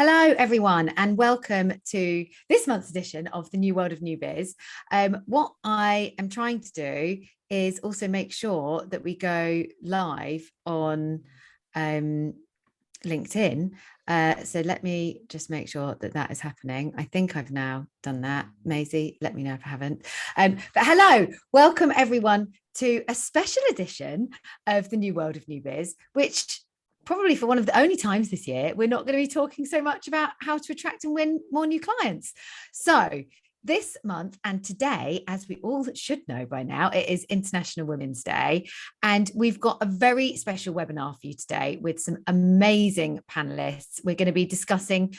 Hello, everyone, and welcome to this month's edition of the new World of New Biz. What I am trying to do is also make sure that we go live on LinkedIn. So let me just make sure that that is happening. I think I've now done that. Maisie, let me know if I haven't. But hello, welcome everyone to a special edition of the new World of New Biz, which probably for one of the only times this year, we're not going to be talking so much about how to attract and win more new clients. So this month and today, as we all should know by now, it is International Women's Day. And we've got a very special webinar for you today with some amazing panelists. We're going to be discussing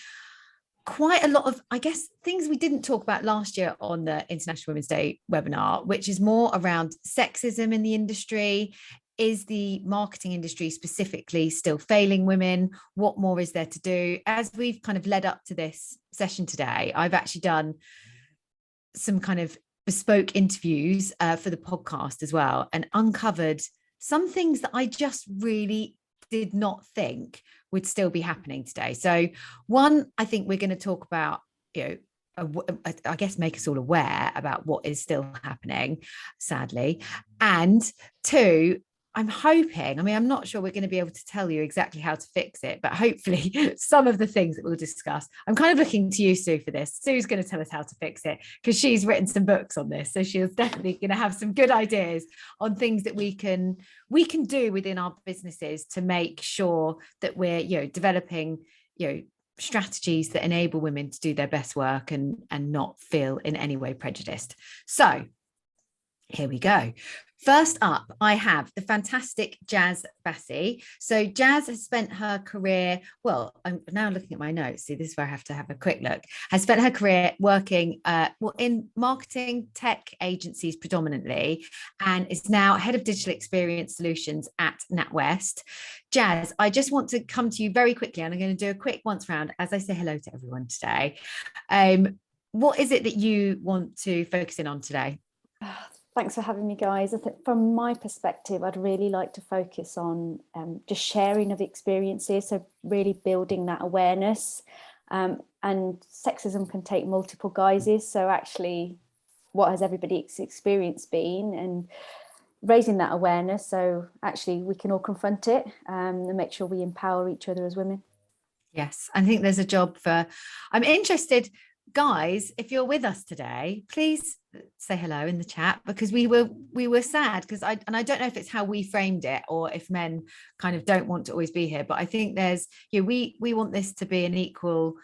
quite a lot of, I guess, things we didn't talk about last year on the International Women's Day webinar, which is more around sexism in the industry. Is the marketing industry specifically still failing women? What more is there to do? As we've kind of led up to this session today, I've actually done some kind of bespoke interviews for the podcast as well, and uncovered some things that I just really did not think would still be happening today. So one, I think we're going to talk about, I guess make us all aware about what is still happening, sadly. And two, I'm hoping, I'm not sure we're going to be able to tell you exactly how to fix it, but hopefully some of the things that we'll discuss, I'm kind of looking to you, Sue, for this. Sue's going to tell us how to fix it because she's written some books on this. So she's definitely going to have some good ideas on things that we can do within our businesses to make sure that we're, developing, strategies that enable women to do their best work and not feel in any way prejudiced. So here we go. First up, I have the fantastic Jazz Bassi. So Jazz has spent her career, well, I'm now looking at my notes. See, this is where I have to have a quick look. Has spent her career working in marketing tech agencies predominantly, and is now head of digital experience solutions at NatWest. Jazz, I just want to come to you very quickly, and I'm going to do a quick once round as I say hello to everyone today. What is it that you want to focus in on today? Thanks for having me, guys. I think from my perspective, I'd really like to focus on just sharing of experiences, so really building that awareness. And sexism can take multiple guises. So actually, what has everybody's experience been, and raising that awareness so actually we can all confront it and make sure we empower each other as women. Yes, I think there's a job for, I'm interested, guys, if you're with us today, please say hello in the chat, because we were sad because I don't know if it's how we framed it or if men kind of don't want to always be here, but I think there's, we want this to be an equal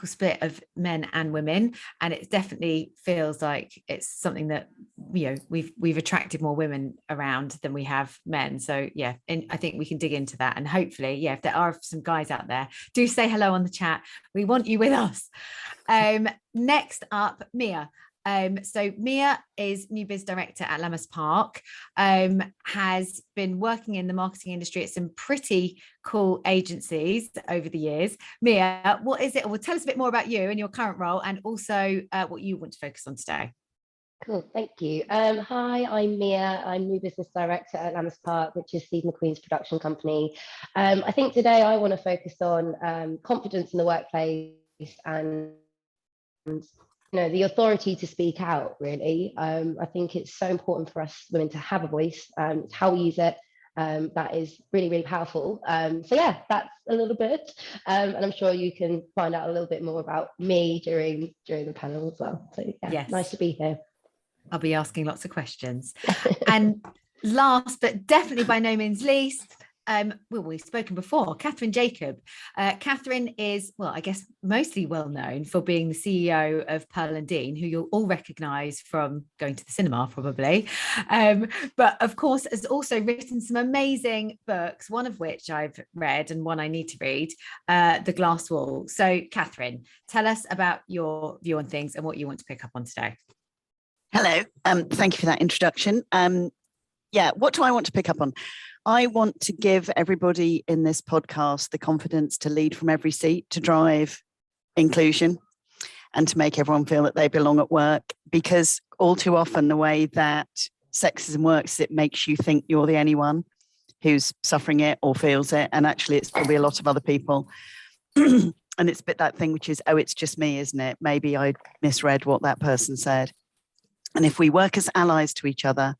split of men and women, and it definitely feels like it's something that we've attracted more women around than we have men. So yeah, and I think we can dig into that, and hopefully, if there are some guys out there, do say hello on the chat. We want you with us. Next up, Mia. So Mia is New Biz Director at Lammas, has been working in the marketing industry at some pretty cool agencies over the years. Mia, what is it? Well, tell us a bit more about you and your current role, and also what you want to focus on today. Cool, thank you. Hi, I'm Mia. I'm New Business Director at Lammas, which is Steve McQueen's production company. I think today I want to focus on confidence in the workplace and the authority to speak out, really. I think it's so important for us women to have a voice. It's how we use it. That is really, really powerful. So yeah, that's a little bit. And I'm sure you can find out a little bit more about me during the panel as well. So yeah, yes. Nice to be here. I'll be asking lots of questions. And last, but definitely by no means least, we've spoken before, Kathryn Jacob. Kathryn is, well, I guess mostly well known for being the CEO of Pearl & Dean, who you'll all recognise from going to the cinema probably. But of course has also written some amazing books, one of which I've read and one I need to read, The Glass Wall. So Kathryn, tell us about your view on things and what you want to pick up on today. Hello, thank you for that introduction. What do I want to pick up on? I want to give everybody in this podcast the confidence to lead from every seat, to drive inclusion and to make everyone feel that they belong at work, because all too often the way that sexism works, it makes you think you're the only one who's suffering it or feels it, and actually it's probably a lot of other people. And it's a bit that thing, which is, oh, it's just me, isn't it? Maybe I misread what that person said. And if we work as allies to each other,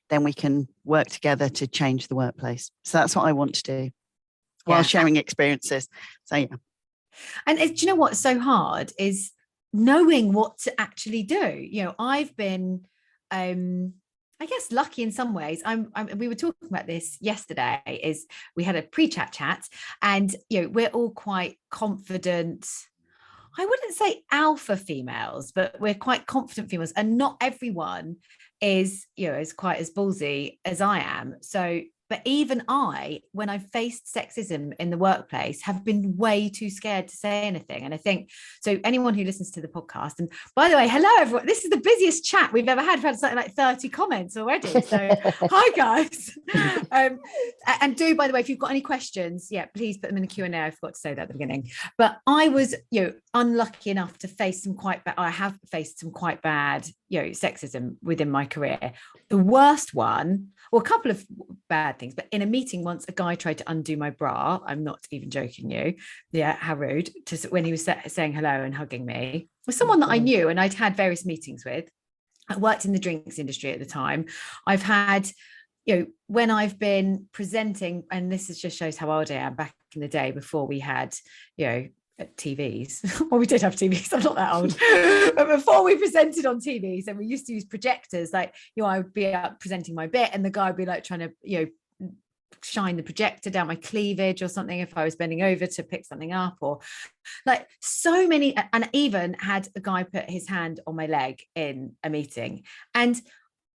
then we can work together to change the workplace. So that's what I want to do while sharing experiences. So, yeah. And do you know what's so hard is knowing what to actually do. I've been, I guess, lucky in some ways. We were talking about this yesterday, is we had a pre-chat chat, and we're all quite confident. I wouldn't say alpha females, but we're quite confident females, and not everyone is is quite as ballsy as I am. So, but even I, when I faced sexism in the workplace, have been way too scared to say anything. And I think, so anyone who listens to the podcast, and by the way, hello everyone, this is the busiest chat we've ever had. We've had something like 30 comments already. So hi guys. And do, by the way, if you've got any questions, please put them in the Q&A. I forgot to say that at the beginning. But I was, unlucky enough to face some quite bad, I have faced some quite bad, sexism within my career. The worst one, well, a couple of bad things, but in a meeting once, a guy tried to undo my bra. I'm not even joking you. Yeah, how rude. When he was saying hello and hugging me, with someone that I knew and I'd had various meetings with. I worked in the drinks industry at the time. I've had, when I've been presenting, and this just shows how old I am, back in the day before we had, TVs. Well, we did have TVs. I'm not that old. But before we presented on TVs, and we used to use projectors, like, I would be up presenting my bit, and the guy would be like trying to, shine the projector down my cleavage or something if I was bending over to pick something up, or like so many. And I even had a guy put his hand on my leg in a meeting. And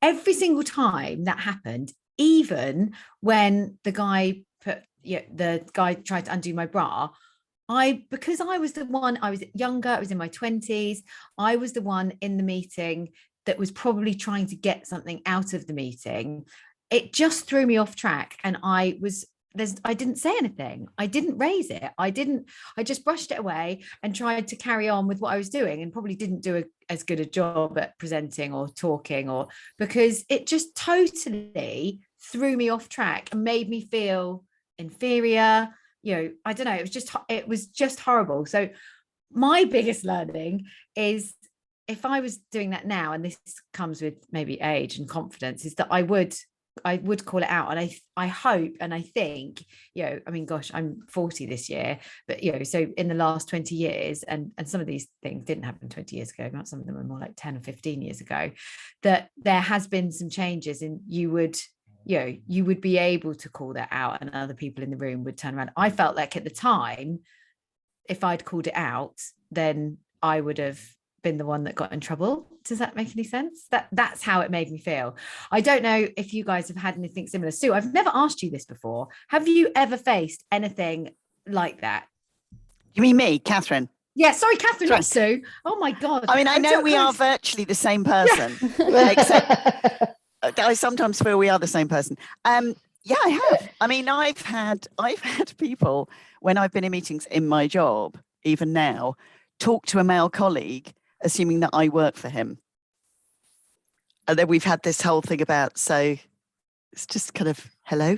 every single time that happened, even when the guy tried to undo my bra, because I was the one, I was younger, I was in my 20s, I was the one in the meeting that was probably trying to get something out of the meeting. It just threw me off track, and I didn't say anything. I didn't raise it. I just brushed it away and tried to carry on with what I was doing, and probably didn't do as good a job at presenting or talking, because it just totally threw me off track and made me feel inferior. I don't know. It was just horrible. So my biggest learning is, if I was doing that now, and this comes with maybe age and confidence, is that I would call it out. And I hope, and I think, I mean, gosh, I'm 40 this year, but, so in the last 20 years, and some of these things didn't happen 20 years ago, not some of them are more like 10 or 15 years ago, that there has been some changes, and you would be able to call that out, and other people in the room would turn around. I felt like at the time, if I'd called it out, then I would have been the one that got in trouble. Does that make any sense? That's how it made me feel. I don't know if you guys have had anything similar. Sue, I've never asked you this before. Have you ever faced anything like that? You mean me, Kathryn? Yeah, sorry, Kathryn, not Sue. Oh my God. I mean, I know we are virtually the same person, except I sometimes feel we are the same person. Yeah, I have. I mean, I've had people, when I've been in meetings in my job, even now, talk to a male colleague, assuming that I work for him. And then we've had this whole thing about, so it's just kind of, hello,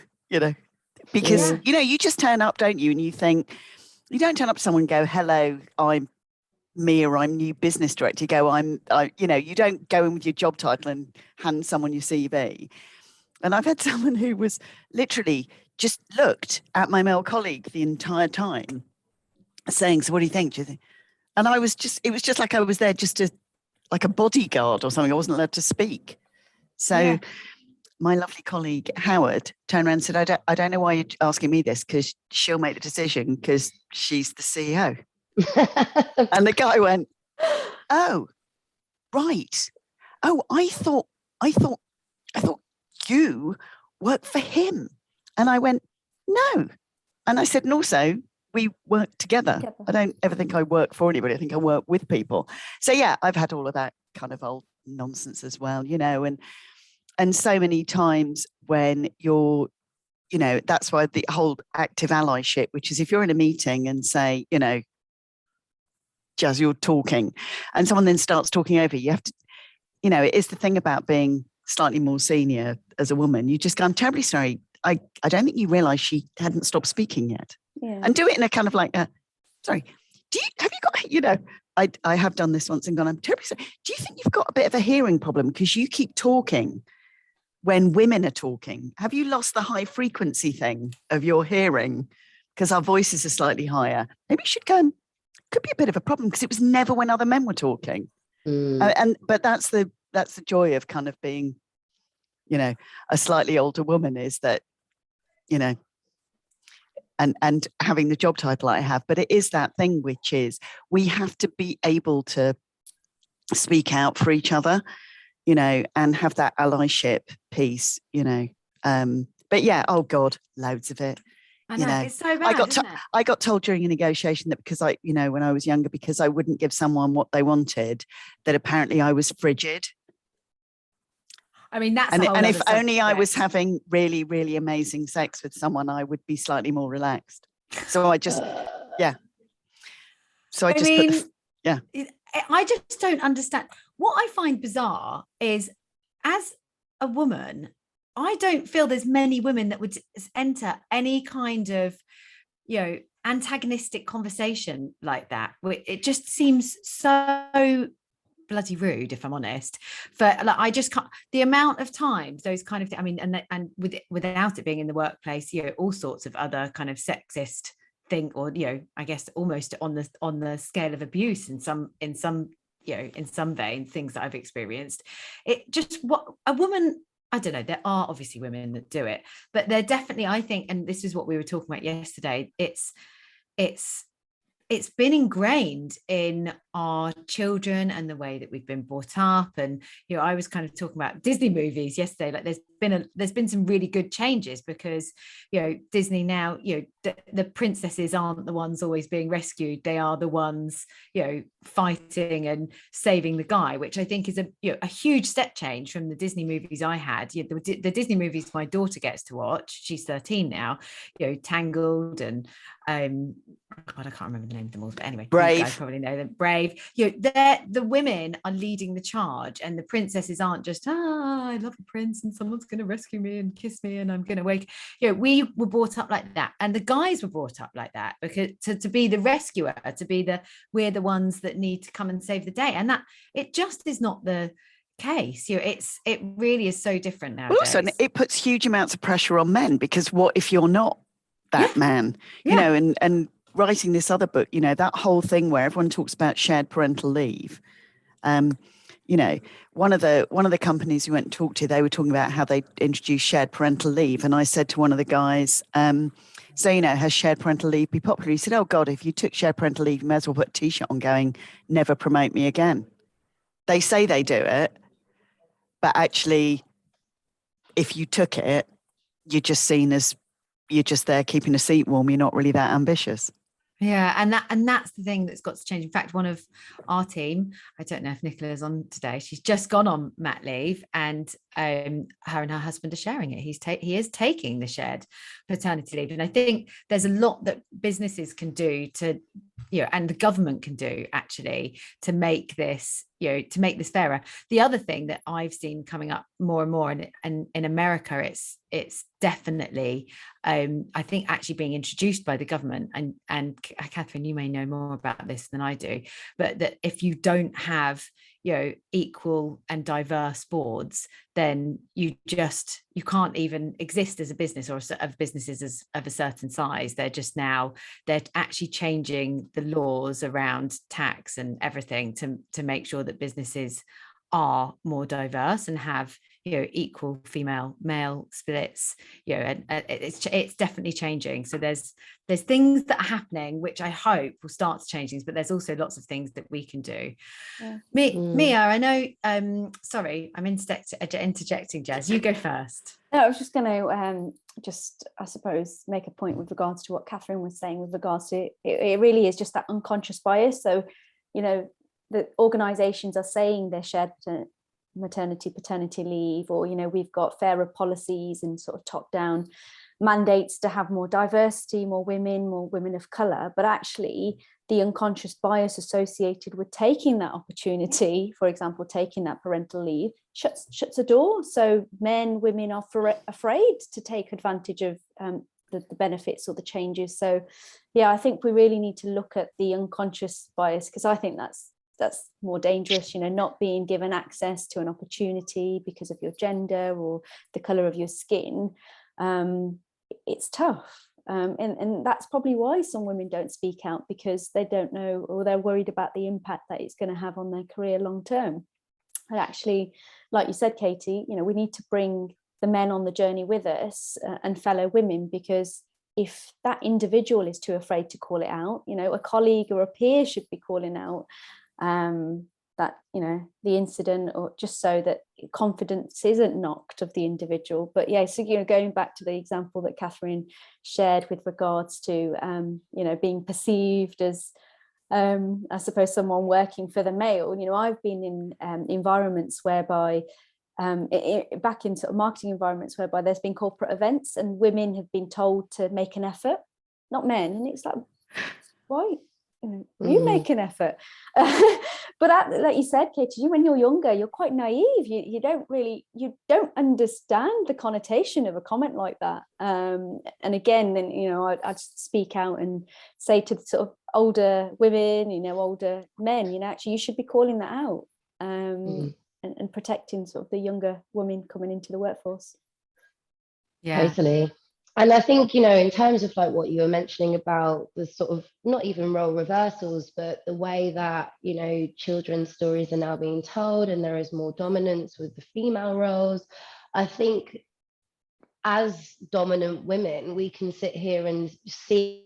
because, you just turn up, don't you? And you think, you don't turn up to someone and go, hello, I'm Mia, or I'm new business director. You go, you don't go in with your job title and hand someone your CV. And I've had someone who was literally just looked at my male colleague the entire time, saying, so what do you think? And it was just like I was there just like a bodyguard or something. I wasn't allowed to speak. So my lovely colleague, Howard, turned around and said, I don't know why you're asking me this, because she'll make the decision because she's the CEO. And the guy went, oh, right. Oh, I thought you work for him. And I went, no. And I said, and also, we work together. I don't ever think I work for anybody. I think I work with people. So yeah, I've had all of that kind of old nonsense as well, and so many times when you're, that's why the whole active allyship, which is if you're in a meeting and say, Jazz, you're talking, and someone then starts talking over you, have to, it is the thing about being slightly more senior as a woman. You just go, I'm terribly sorry. I don't think you realise she hadn't stopped speaking yet. Yeah. And do it in a kind of like a, sorry, have you got, I have done this once and gone, I'm terribly sorry. Do you think you've got a bit of a hearing problem because you keep talking when women are talking? Have you lost the high frequency thing of your hearing because our voices are slightly higher? Maybe you should go and, could be a bit of a problem because it was never when other men were talking. But that's the joy of kind of being, a slightly older woman, is that, and having the job title I have, but it is that thing, which is we have to be able to speak out for each other, and have that allyship piece, but yeah, oh God, loads of it. I know, it's so bad, I got told during a negotiation that because I, when I was younger, because I wouldn't give someone what they wanted, that apparently I was frigid. I mean, that's and if only I was having really, really amazing sex with someone, I would be slightly more relaxed. So I just, yeah. So I just, I just don't understand. What I find bizarre is, as a woman, I don't feel there's many women that would enter any kind of, antagonistic conversation like that. It just seems so bloody rude, if I'm honest. I just can't. The amount of times those kind of things. I mean, and without it being in the workplace, all sorts of other kind of sexist thing, or I guess almost on the scale of abuse in some vein, things that I've experienced. It just, what a woman. I don't know, there are obviously women that do it, but they're definitely, I think, and this is what we were talking about yesterday, it's been ingrained in our children and the way that we've been brought up. And I was kind of talking about Disney movies yesterday. Like there's been some really good changes, because Disney now, the princesses aren't the ones always being rescued. They are the ones fighting and saving the guy, which I think is a huge step change from the Disney movies I had. The Disney movies my daughter gets to watch, she's 13 now, Tangled and God, I can't remember the name of them all, but anyway, Brave. You guys probably know them. Brave. The women are leading the charge, and the princesses aren't just, I love a prince and someone's going to rescue me and kiss me and I'm going to wake. We were brought up like that, and the guys were brought up like that, because to be the rescuer, to be we're the ones that need to come and save the day, and that it just is not the case. It really is so different nowadays. Also, it puts huge amounts of pressure on men, because what if you're not that man, and writing this other book, that whole thing where everyone talks about shared parental leave. One of the companies we went and talked to, they were talking about how they introduced shared parental leave. And I said to one of the guys, has shared parental leave be popular? He said, oh God, if you took shared parental leave, you may as well put a t-shirt on going, never promote me again. They say they do it, but actually, if you took it, you're just seen as, you're just there keeping a seat warm. You're not really that ambitious. Yeah, and that's the thing that's got to change. In fact, one of our team, I don't know if Nicola's on today, she's just gone on mat leave, and her and her husband are sharing it. He is taking the shared paternity leave, and I think there's a lot that businesses can do to, and the government can do actually to make this, fairer. The other thing that I've seen coming up more and more, and in America, it's definitely, I think, actually being introduced by the government, and Kathryn, you may know more about this than I do, but that if you don't have equal and diverse boards, then you can't even exist as a business, or of businesses of a certain size. They're actually changing the laws around tax and everything to make sure that businesses are more diverse and have equal female male splits, and it's definitely changing. So there's things that are happening which I hope will start to change things, but there's also lots of things that we can do. Mia, I know, sorry, I'm interjecting, Jazz, you go first. No, I was just going to I suppose make a point with regards to what Kathryn was saying with regards to it really is just that unconscious bias. So the organizations are saying they're shared maternity, paternity leave, or we've got fairer policies and sort of top-down mandates to have more diversity, more women of color, but actually the unconscious bias associated with taking that opportunity, for example, taking that parental leave, shuts a door. So women are afraid to take advantage of the benefits or the changes. So yeah, I think we really need to look at the unconscious bias, because I think that's more dangerous, not being given access to an opportunity because of your gender or the color of your skin. It's tough. And that's probably why some women don't speak out, because they don't know, or they're worried about the impact that it's going to have on their career long term. And actually, like you said, Katie, we need to bring the men on the journey with us, and fellow women, because if that individual is too afraid to call it out, a colleague or a peer should be calling out that the incident, or just so that confidence isn't knocked of the individual. But yeah, so going back to the example that Kathryn shared with regards to being perceived as I suppose someone working for the male. I've been in environments whereby back in sort of marketing environments whereby there's been corporate events and women have been told to make an effort, not men, and it's like, why? You make an effort. But like you said, Katie, when you're younger, you're quite naive. You don't understand the connotation of a comment like that. And again, then I'd speak out and say to sort of older women, older men, actually you should be calling that out, and protecting sort of the younger women coming into the workforce. Yeah, totally. And I think, in terms of like what you were mentioning about the sort of not even role reversals, but the way that, children's stories are now being told and there is more dominance with the female roles, I think as dominant women, we can sit here and see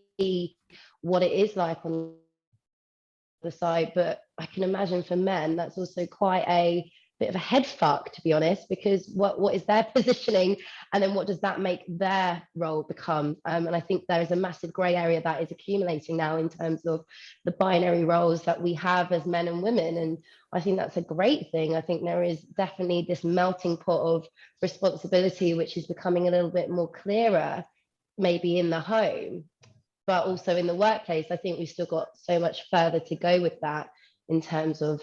what it is like on the side. But I can imagine for men, that's also quite a bit of a head fuck, to be honest, because what is their positioning, and then what does that make their role become? And I think there is a massive grey area that is accumulating now in terms of the binary roles that we have as men and women, and I think that's a great thing. I think there is definitely this melting pot of responsibility which is becoming a little bit more clearer, maybe in the home, but also in the workplace. I think we've still got so much further to go with that in terms of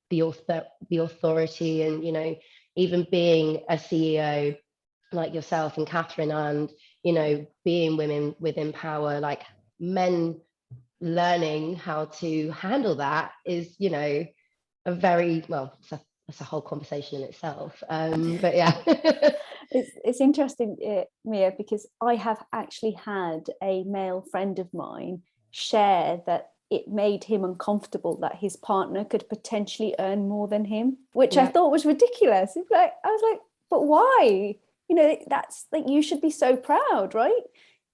the authority, and even being a CEO like yourself and Kathryn, and being women within power, like men learning how to handle that is a very that's a whole conversation in itself, but yeah. It's interesting, Mia, because I have actually had a male friend of mine share that it made him uncomfortable that his partner could potentially earn more than him, which I thought was ridiculous. I was like, but why? That's like, you should be so proud, right?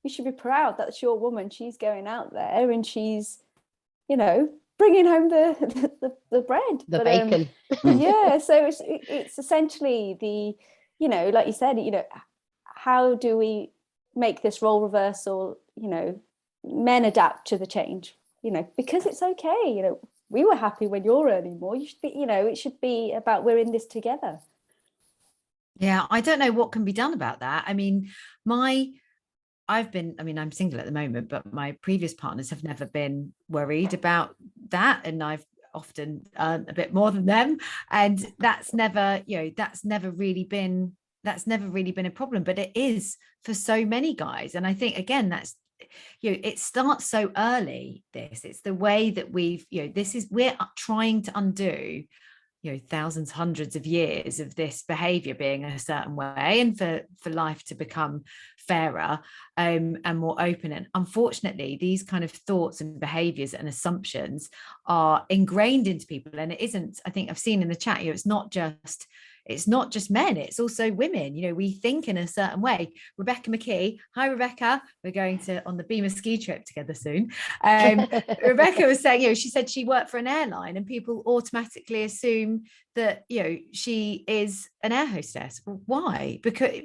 You should be proud that's your woman. She's going out there and she's, bringing home the bread, bacon. Yeah, so it's essentially the, like you said, how do we make this role reversal? Men adapt to the change. Because it's okay. We were happy when you're earning more. You should be, it should be about, we're in this together. Yeah, I don't know what can be done about that. I mean, I'm single at the moment, but my previous partners have never been worried about that. And I've often earned a bit more than them. And that's never really been a problem, but it is for so many guys. And I think, again, that's, it starts so early. It's the way that we're trying to undo thousands, hundreds of years of this behavior being a certain way, and for life to become fairer and more open. And unfortunately, these kind of thoughts and behaviors and assumptions are ingrained into people. And it isn't, I think I've seen in the chat, it's not just men, it's also women. We think in a certain way. Rebecca McKee, hi Rebecca, we're going on the Beamer ski trip together soon. Rebecca was saying, she said she worked for an airline and people automatically assume that she is an air hostess. Why? Because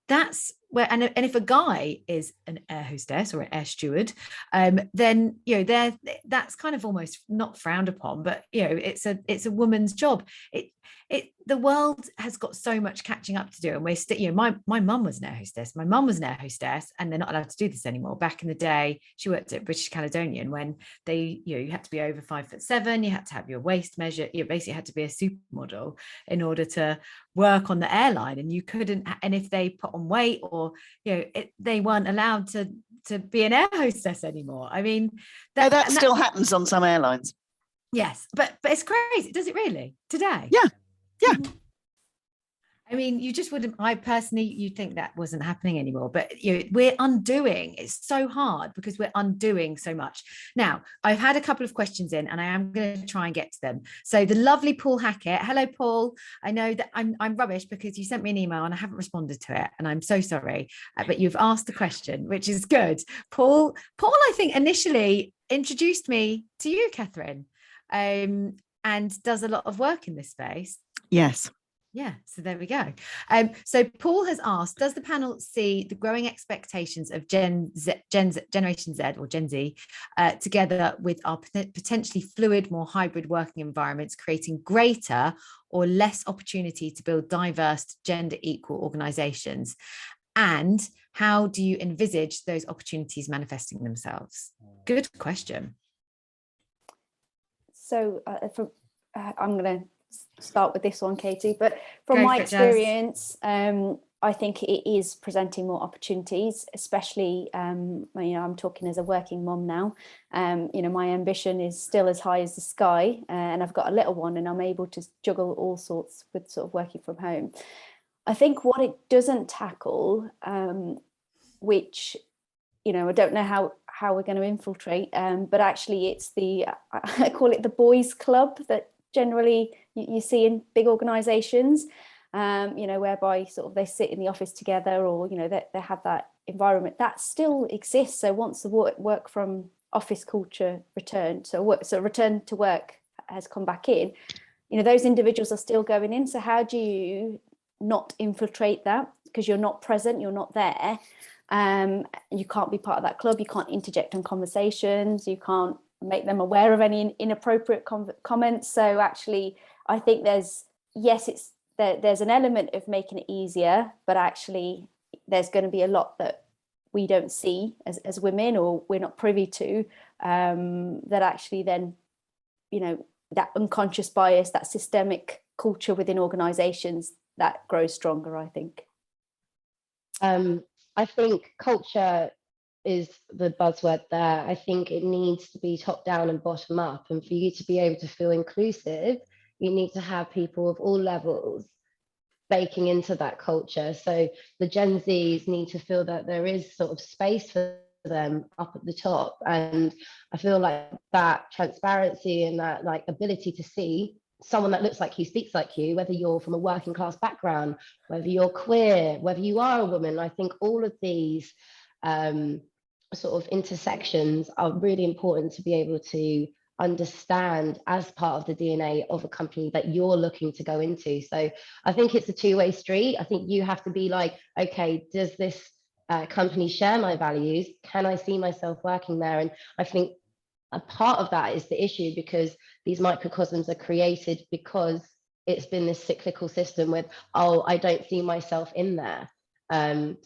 that's where, and if a guy is an air hostess or an air steward, then that's kind of almost not frowned upon, but it's a woman's job. The world has got so much catching up to do, and we're still, my mum was an air hostess. My mum was an air hostess, and they're not allowed to do this anymore. Back in the day, she worked at British Caledonian when they, you had to be over 5'7", you had to have your waist measure, you basically had to be a supermodel in order to work on the airline, and you couldn't. And if they put on weight or they weren't allowed to be an air hostess anymore. I mean, that still happens on some airlines. Yes, but it's crazy. Does it really today? Yeah. I mean, you just wouldn't. I personally, you'd think that wasn't happening anymore, but we're undoing. It's so hard because we're undoing so much. Now, I've had a couple of questions in, and I am going to try and get to them. So, the lovely Paul Hackett. Hello, Paul. I know that I'm rubbish because you sent me an email and I haven't responded to it, and I'm so sorry. But you've asked the question, which is good. Paul, I think initially introduced me to you, Kathryn, and does a lot of work in this space. Yes. Yeah, so there we go. So Paul has asked, does the panel see the growing expectations of Generation Z or Gen Z together with our potentially fluid, more hybrid working environments, creating greater or less opportunity to build diverse, gender equal organizations? And how do you envisage those opportunities manifesting themselves? Good question. So I'm going to start with this one, Katie, but from my experience, I think it is presenting more opportunities, especially I'm talking as a working mom now. My ambition is still as high as the sky, and I've got a little one, and I'm able to juggle all sorts with sort of working from home. I think what it doesn't tackle, which I don't know how we're going to infiltrate, but actually it's I call it the boys club that generally you see in big organizations, whereby sort of they sit in the office together, or they have that environment that still exists. So once the work from office culture returned, so return to work has come back in, those individuals are still going in. So how do you not infiltrate that? Because you're not present, you're not there. You can't be part of that club, you can't interject on conversations, you can't make them aware of any inappropriate comments. So actually, I think there's an element of making it easier, but actually there's going to be a lot that we don't see as women, or we're not privy to, that actually then, that unconscious bias, that systemic culture within organizations, that grows stronger, I think. I think culture is the buzzword there. I think it needs to be top down and bottom up. And for you to be able to feel inclusive, you need to have people of all levels baking into that culture. So the Gen Zs need to feel that there is sort of space for them up at the top. And I feel like that transparency and that like ability to see someone that looks like you, speaks like you, whether you're from a working class background, whether you're queer, whether you are a woman, I think all of these sort of intersections are really important to be able to understand as part of the DNA of a company that you're looking to go into. So I think it's a two-way street. I think you have to be like, okay, does this company share my values? Can I see myself working there? And I think a part of that is the issue, because these microcosms are created because it's been this cyclical system with, I don't see myself in there.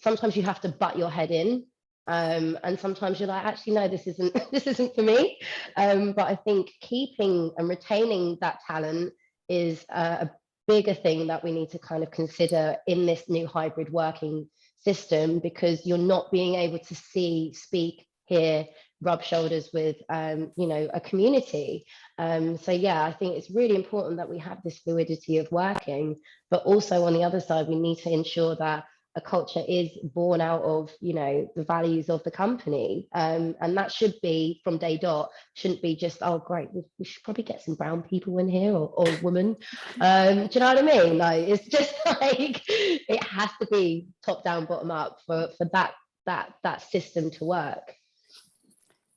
Sometimes you have to butt your head in. And sometimes you're like, actually, no, this isn't for me. But I think keeping and retaining that talent is a bigger thing that we need to kind of consider in this new hybrid working system, because you're not being able to see, speak, hear, rub shoulders with, a community. So yeah, I think it's really important that we have this fluidity of working, but also on the other side, we need to ensure that a culture is born out of, the values of the company. And that should be from day dot, shouldn't be just, oh, great, we should probably get some brown people in here, or women. Do you know what I mean? Like, it's just like, it has to be top down, bottom up for that system to work.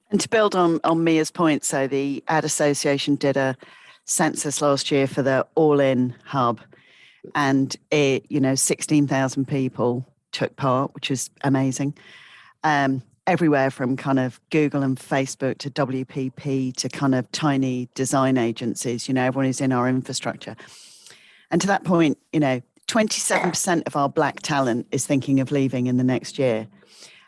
And to build on Mia's point, so the Ad Association did a census last year for the All-In Hub, and 16,000 people took part, which is amazing. Everywhere from kind of Google and Facebook to WPP to kind of tiny design agencies, everyone who's in our infrastructure. And to that point, 27% of our Black talent is thinking of leaving in the next year.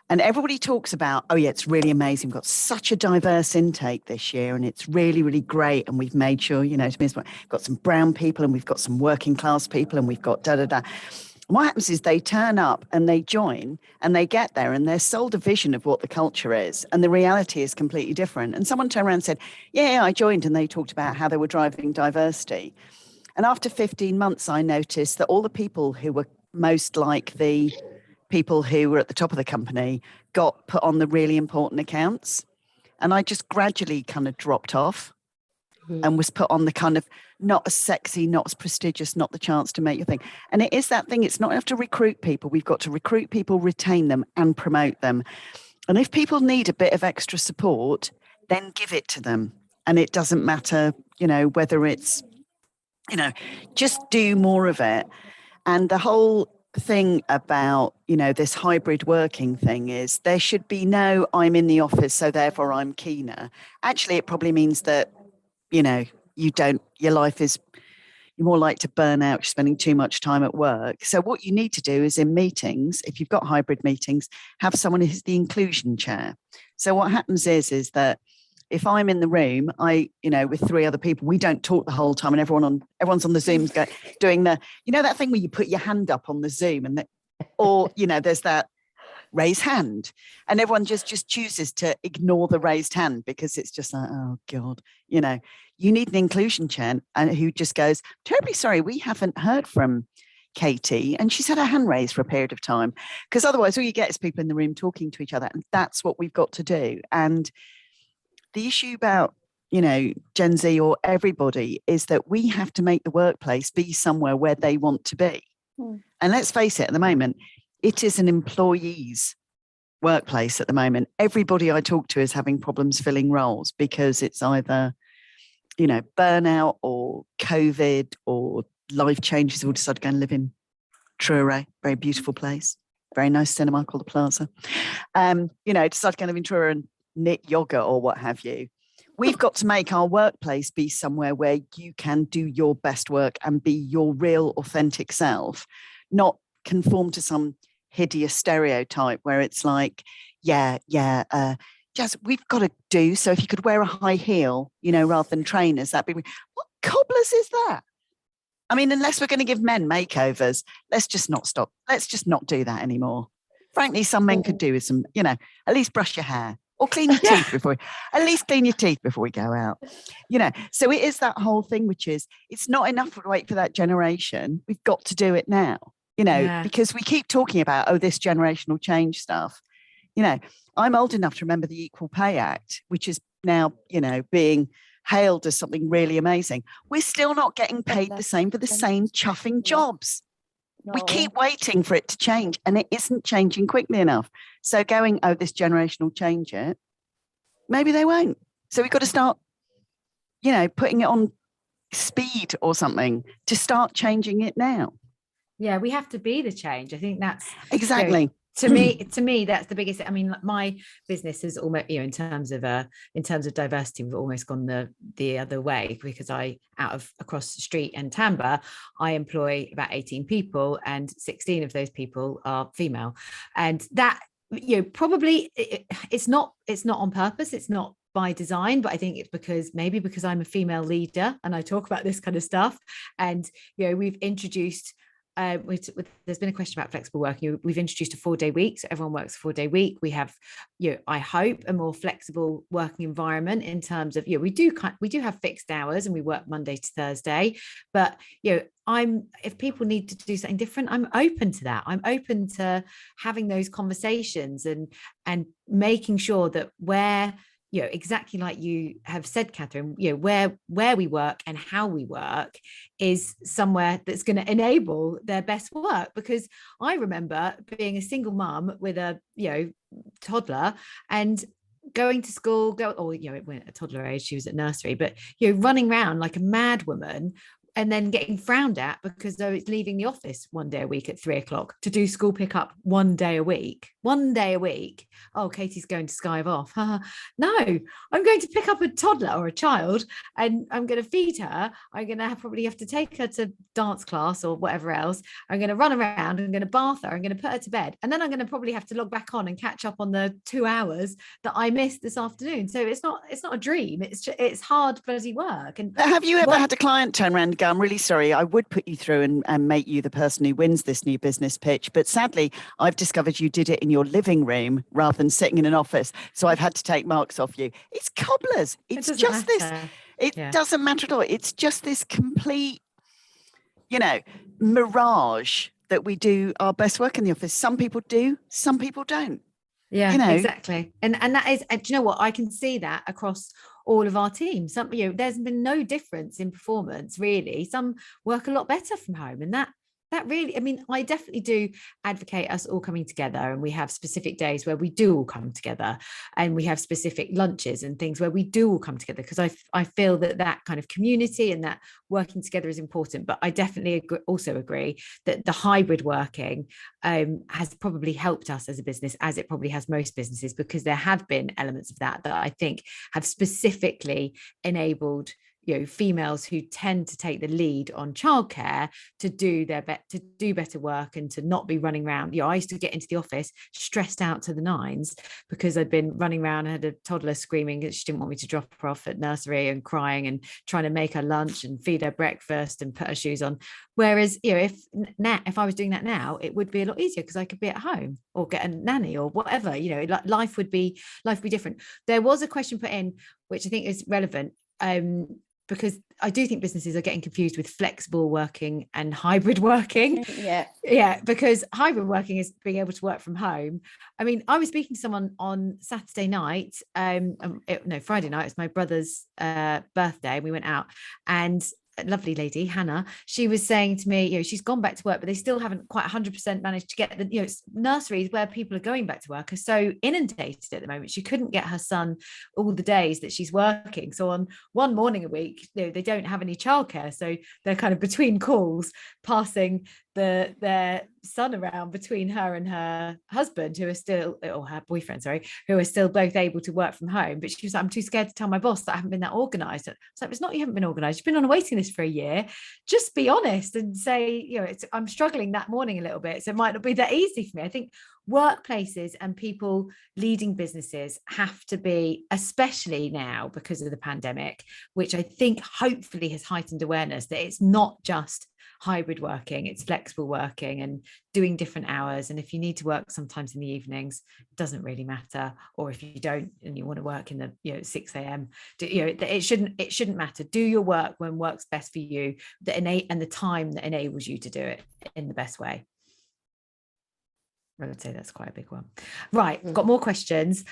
And everybody talks about, oh yeah, it's really amazing. We've got such a diverse intake this year, and it's really, really great. And we've made sure, we've got some brown people, and we've got some working class people, and we've got da-da-da. What happens is they turn up and they join and they get there and they're sold a vision of what the culture is. And the reality is completely different. And someone turned around and said, yeah, I joined. And they talked about how they were driving diversity. And after 15 months, I noticed that all the people who were most like the people who were at the top of the company got put on the really important accounts. And I just gradually kind of dropped off and was put on the kind of not as sexy, not as prestigious, not the chance to make your thing. And it is that thing. It's not enough to recruit people. We've got to recruit people, retain them and promote them. And if people need a bit of extra support, then give it to them. And it doesn't matter, whether it's, just do more of it. And the whole thing about, this hybrid working thing is there should be no, I'm in the office, so therefore I'm keener. Actually, it probably means that, your life is, you're more likely to burn out, you're spending too much time at work. So what you need to do is in meetings, if you've got hybrid meetings, have someone who's the inclusion chair. So what happens is that if I'm in the room, with 3 other people, we don't talk the whole time, and everyone's on the Zooms doing the, that thing where you put your hand up on the Zoom and there's that raise hand, and everyone just chooses to ignore the raised hand because it's just like, oh God, you need an inclusion chair and who just goes, terribly sorry, we haven't heard from Katie, and she's had her hand raised for a period of time, because otherwise all you get is people in the room talking to each other, and that's what we've got to do. And the issue about, Gen Z or everybody is that we have to make the workplace be somewhere where they want to be. And let's face it, at the moment, it is an employee's workplace at the moment. Everybody I talk to is having problems filling roles because it's either, burnout or COVID or life changes. All decide to go and live in Truro, very beautiful place, very nice cinema called the Plaza. Decide to go and live in Truro and knit yoga or what have you. We've got to make our workplace be somewhere where you can do your best work and be your real authentic self, not conform to some hideous stereotype where it's like, Jazz, we've got to do. So if you could wear a high heel, rather than trainers, that'd be, what cobblers is that? I mean, unless we're going to give men makeovers, let's just not stop. Let's just not do that anymore. Frankly, some men could do with some, at least brush your hair or clean your teeth before we go out. So it is that whole thing, which is, it's not enough to wait for that generation. We've got to do it now. Because we keep talking about, this generational change stuff. I'm old enough to remember the Equal Pay Act, which is now, being hailed as something really amazing. We're still not getting paid the same for the same chuffing jobs. No. We keep waiting for it to change, and it isn't changing quickly enough. So going, this generational change it, maybe they won't. So we've got to start, putting it on speed or something to start changing it now. Yeah, we have to be the change. I think that's exactly. To me, that's the biggest. I mean, my business is almost, in terms of diversity, we've almost gone the other way, because across the street in Tampa, I employ about 18 people, and 16 of those people are female, and that probably it's not on purpose. It's not by design, but I think it's because I'm a female leader and I talk about this kind of stuff, and we've introduced. There's been a question about flexible working. We've introduced a 4-day week, so everyone works a 4-day week. We have, I hope, a more flexible working environment in terms of, we do have fixed hours and we work Monday to Thursday. But if people need to do something different, I'm open to that. I'm open to having those conversations and making sure that where, exactly like you have said, Kathryn, where we work and how we work is somewhere that's going to enable their best work. Because I remember being a single mum with a, toddler, and going to school, it went at toddler age, she was at nursery, but, running around like a mad woman, and then getting frowned at because it's leaving the office 1 day a week at 3:00 to do school pickup 1 day a week. Oh, Katie's going to skive off. No, I'm going to pick up a toddler or a child, and I'm going to feed her. I'm going to probably have to take her to dance class or whatever else. I'm going to run around. I'm going to bath her. I'm going to put her to bed. And then I'm going to probably have to log back on and catch up on the 2 hours that I missed this afternoon. So it's not a dream. It's hard bloody work. And have you ever had a client turn around and go, Olga, I'm really sorry. I would put you through and make you the person who wins this new business pitch. But sadly, I've discovered you did it in your living room rather than sitting in an office. So I've had to take marks off you. It's cobblers. It's just this. It doesn't matter at all. It's just this complete, mirage that we do our best work in the office. Some people do, some people don't. Yeah, exactly. And that is, do you know what? I can see that across all of our teams. There's been no difference in performance, really. Some work a lot better from home, and that really, I definitely do advocate us all coming together, and we have specific days where we do all come together, and we have specific lunches and things where we do all come together, because I feel that kind of community and that working together is important. But I definitely also agree that the hybrid working has probably helped us as a business, as it probably has most businesses, because there have been elements of that I think have specifically enabled females who tend to take the lead on childcare to do better work and to not be running around. I used to get into the office stressed out to the nines because I'd been running around. I had a toddler screaming that she didn't want me to drop her off at nursery, and crying and trying to make her lunch and feed her breakfast and put her shoes on. Whereas, if I was doing that now, it would be a lot easier because I could be at home or get a nanny or whatever. Life would be different. There was a question put in which I think is relevant. Because I do think businesses are getting confused with flexible working and hybrid working. Yeah, because hybrid working is being able to work from home. I was speaking to someone on Saturday night, Friday night. It's my brother's birthday, and we went out, and a lovely lady, Hannah, she was saying to me, she's gone back to work, but they still haven't quite 100% managed to get the, nurseries where people are going back to work are so inundated at the moment. She couldn't get her son all the days that she's working. So on one morning a week, they don't have any childcare. So they're kind of between calls, passing their son around between her and her husband, who are still both able to work from home. But she was like, I'm too scared to tell my boss that I haven't been that organized. It's like, it's not you haven't been organized, you've been on a waiting list for a year. Just be honest and say, I'm struggling that morning a little bit, so it might not be that easy for me. I think workplaces and people leading businesses have to be, especially now because of the pandemic, which I think hopefully has heightened awareness that it's not just hybrid working, it's flexible working and doing different hours. And if you need to work sometimes in the evenings, it doesn't really matter. Or if you don't and you want to work in the 6 a.m, it shouldn't matter. Do your work when works best for you, and the time that enables you to do it in the best way. I would say that's quite a big one. Right, got more questions.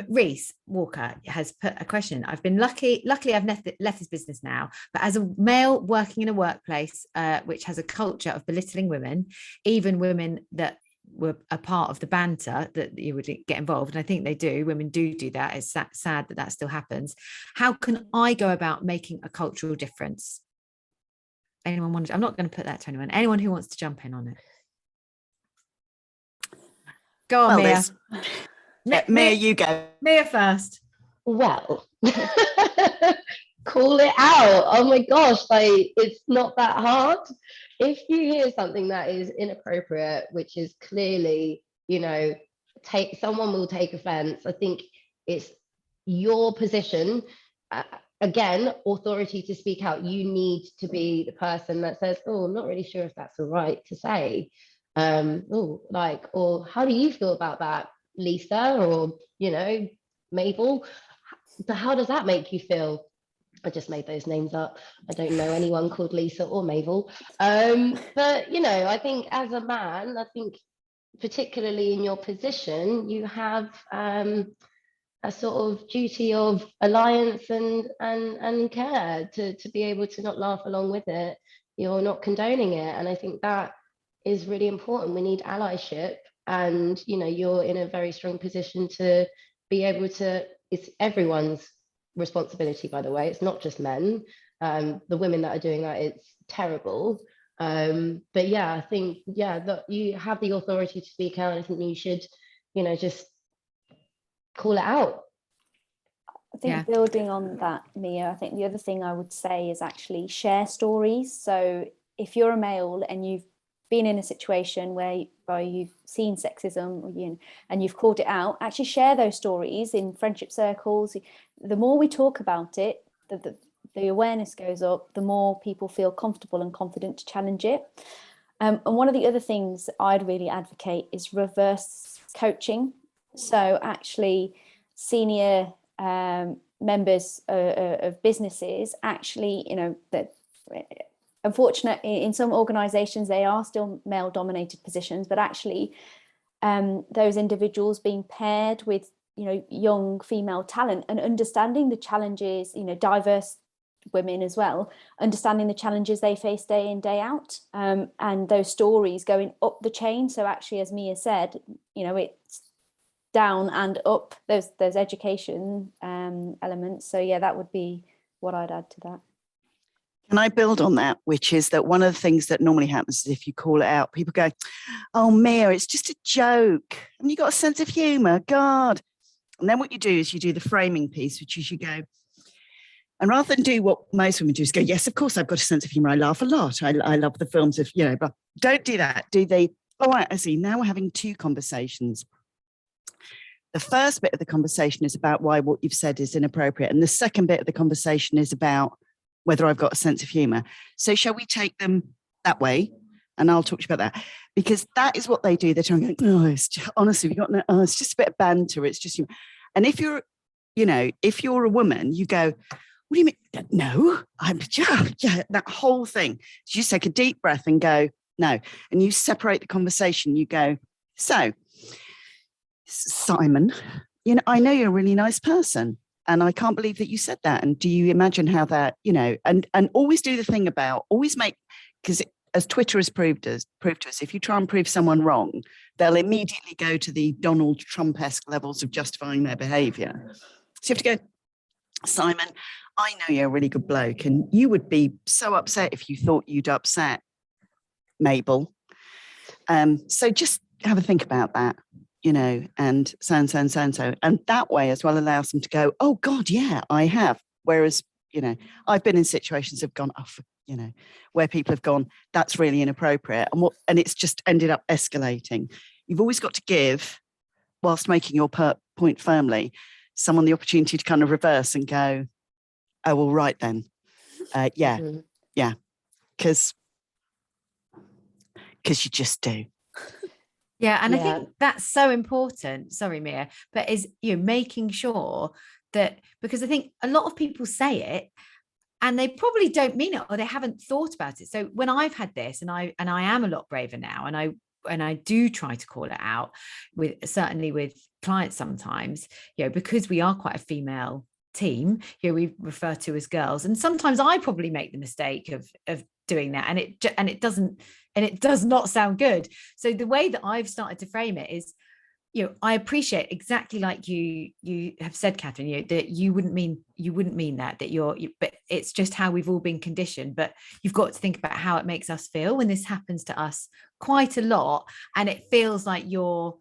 Reese Walker has put a question. I've been luckily I've left this business now, but as a male working in a workplace which has a culture of belittling women, even women that were a part of the banter, that you would get involved, and I think they do, women do that. It's sad that still happens. How can I go about making a cultural difference? Anyone want to? I'm not going to put that to anyone who wants to jump in on it. Go on, Mia. Mia, you go. Mia first. Well, call it out. Oh my gosh, it's not that hard. If you hear something that is inappropriate, which is clearly, someone will take offense. I think it's your position. Again, authority to speak out. You need to be the person that says, oh, I'm not really sure if that's all right to say. Or how do you feel about that, Lisa, or Mabel? How does that make you feel? I just made those names up. I don't know anyone called Lisa or Mabel. But I think as a man, particularly in your position, you have a sort of duty of alliance and care to be able to not laugh along with it. You're not condoning it, and I think that is really important. We need allyship, and you're in a very strong position to be able to. It's everyone's responsibility, by the way. It's not just men. The women that are doing that, it's terrible. But yeah, I think that you have the authority to speak out. I think you should, just call it out. I think building on that, Mia, I think the other thing I would say is actually share stories. So if you're a male and you've been in a situation where you've seen sexism and you've called it out, actually share those stories in friendship circles. The more we talk about it, the awareness goes up, the more people feel comfortable and confident to challenge it. And one of the other things I'd really advocate is reverse coaching. So actually senior members of businesses actually, that unfortunately in some organizations they are still male dominated positions, but actually those individuals being paired with young female talent and understanding the challenges, diverse women as well, understanding the challenges they face day in, day out, and those stories going up the chain. So actually, as Mia said, it's down and up, those education elements. So yeah, that would be what I'd add to that. Can I build on that, which is that one of the things that normally happens is if you call it out, people go, oh, Mia, it's just a joke. And you got a sense of humor, God. And then what you do is you do the framing piece, which is you go, and rather than do what most women do is go, yes, of course, I've got a sense of humor. I laugh a lot. I love the films of, but don't do that. Do they, all right, I see. Now we're having two conversations. The first bit of the conversation is about why what you've said is inappropriate. And the second bit of the conversation is about whether I've got a sense of humor. So shall we take them that way? And I'll talk to you about that, because that is what they do. They're trying to go, no, it's just, honestly, we got no, it's just a bit of banter. It's just, and if you're a woman, you go, what do you mean? No, I'm that whole thing. So you just take a deep breath and go, no. And you separate the conversation. You go, so Simon, I know you're a really nice person. And I can't believe that you said that. And do you imagine how that, and always do the thing about, always make, because as Twitter has proved to us, if you try and prove someone wrong, they'll immediately go to the Donald Trump-esque levels of justifying their behavior. So you have to go, Simon, I know you're a really good bloke, and you would be so upset if you thought you'd upset Mabel. So just have a think about that, and so and so and so and so. And that way as well allows them to go, oh God, yeah, I have. Whereas, I've been in situations that have gone off, where people have gone, that's really inappropriate. And it's just ended up escalating. You've always got to give, whilst making your point firmly, someone the opportunity to kind of reverse and go, oh, well, right then. Yeah, because you just do. Yeah, and I think that's so important. Sorry, Mia, but is making sure that, because I think a lot of people say it and they probably don't mean it, or they haven't thought about it. So when I've had this, and I am a lot braver now, and I do try to call it out certainly with clients sometimes, because we are quite a female team, we refer to as girls, and sometimes I probably make the mistake of doing that, and it does not sound good. So the way that I've started to frame it is, I appreciate exactly like you have said, Kathryn, that you wouldn't mean that but it's just how we've all been conditioned. But you've got to think about how it makes us feel when this happens to us quite a lot, and it feels like you're,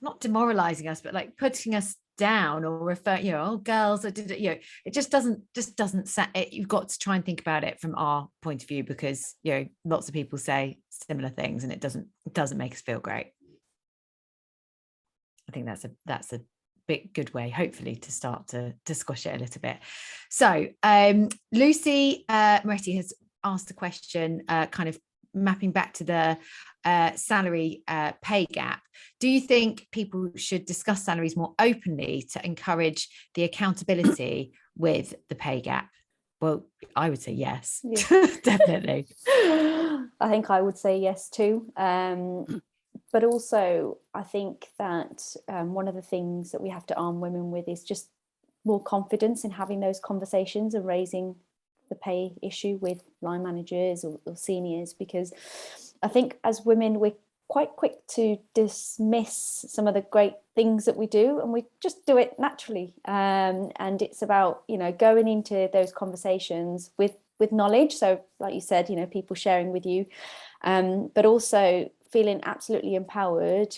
not demoralizing us, but like putting us down, or refer, oh, girls, it just doesn't you've got to try and think about it from our point of view, because lots of people say similar things, and it doesn't make us feel great. I think that's a big good way, hopefully, to start to squash it a little bit. So Lucy Moretti has asked a question, kind of mapping back to the salary pay gap. Do you think people should discuss salaries more openly to encourage the accountability with the pay gap? Well, I would say yes, definitely. I think I would say yes too. But also, I think that one of the things that we have to arm women with is just more confidence in having those conversations and raising the pay issue with line managers or seniors, because I think as women, we're quite quick to dismiss some of the great things that we do, and we just do it naturally. And it's about, going into those conversations with knowledge. So like you said, people sharing with you, but also feeling absolutely empowered,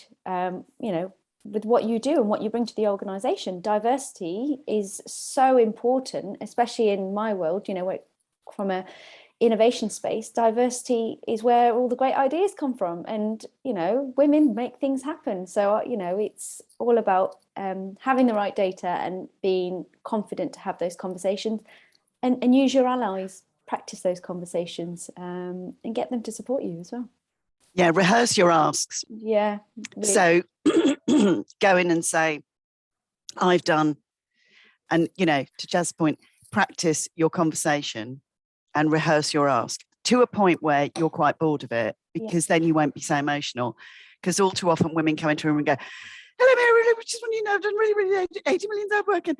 with what you do and what you bring to the organization. Diversity is so important, especially in my world, from a innovation space. Diversity is where all the great ideas come from, and women make things happen. So it's all about having the right data and being confident to have those conversations, and use your allies, practice those conversations, and get them to support you as well. Yeah, rehearse your asks. Yeah. Really. So go in and say, I've done, and, you know, to Jazz's point, practice your conversation and rehearse your ask to a point where you're quite bored of it, because then you won't be so emotional. Because all too often women come into a room and go, hello, Mary, just want you to know I've done really 80 million hours work. And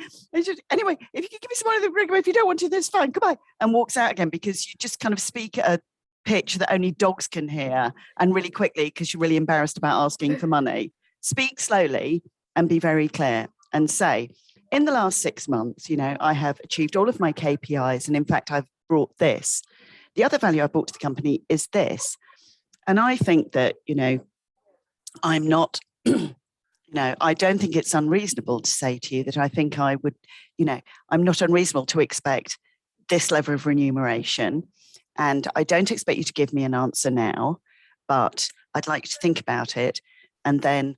anyway, if you could give me some money, if you don't want to, that's fine, goodbye. And walks out again, because you just kind of speak at a pitch that only dogs can hear, and really quickly, because you're really embarrassed about asking for money. Speak slowly and be very clear and say, in the last 6 months, you know, I have achieved all of my KPIs. And in fact, I've brought this. The other value I brought to the company is this. And I think that, you know, I'm not, you know, I don't think it's unreasonable to say to you that I think I would, you know, I'm not unreasonable to expect this level of remuneration. And I don't expect you to give me an answer now, but I'd like you to think about it. And then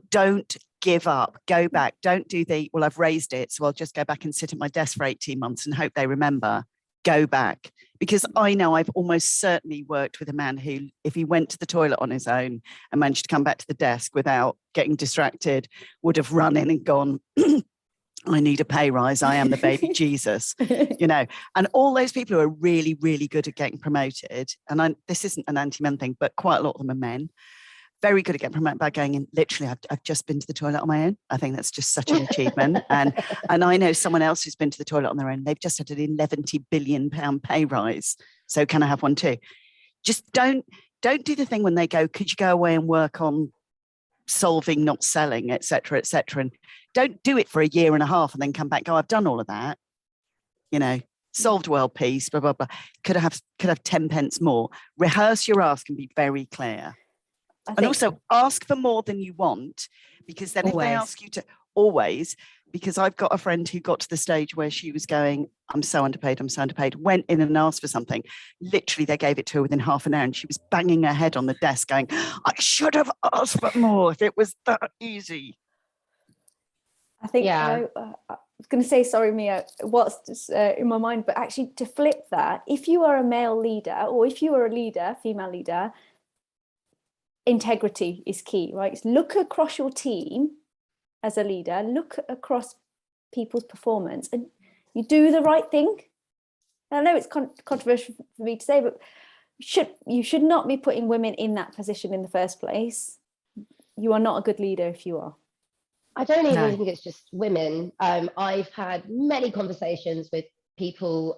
don't give up, go back. Don't do the, well, I've raised it, so I'll just go back and sit at my desk for 18 months and hope they remember. Go back. Because I know I've almost certainly worked with a man who, if he went to the toilet on his own and managed to come back to the desk without getting distracted, would have run in and gone, I need a pay rise. I am the baby Jesus, you know. And all those people who are really, really good at getting promoted, and this isn't an anti-men thing, but quite a lot of them are men, very good at getting promoted by going in, literally, I've just been to the toilet on my own. I think that's just such an achievement. And I know someone else who's been to the toilet on their own. They've just had an £11 billion pay rise. So can I have one too? Just don't do the thing when they go, could you go away and work on solving, not selling, et cetera, and don't do it for a year and a half and then come back, go, I've done all of that, you know, solved world peace, blah, blah, blah. Could have 10 pence more. Rehearse your ask and be very clear. And also ask for more than you want, because then if they ask you to, always, because I've got a friend who got to the stage where she was going, I'm so underpaid, went in and asked for something. Literally, they gave it to her within half an hour, and she was banging her head on the desk going, I should have asked for more if it was that easy. I think I was going to say, sorry, Mia, what's just, in my mind, but actually to flip that, if you are a male leader, or if you are a leader, female leader, integrity is key, right? Look across your team as a leader, look across people's performance, and you do the right thing. I know it's controversial for me to say, but you should not be putting women in that position in the first place. You are not a good leader if you are. I don't even think it's just women. I've had many conversations with people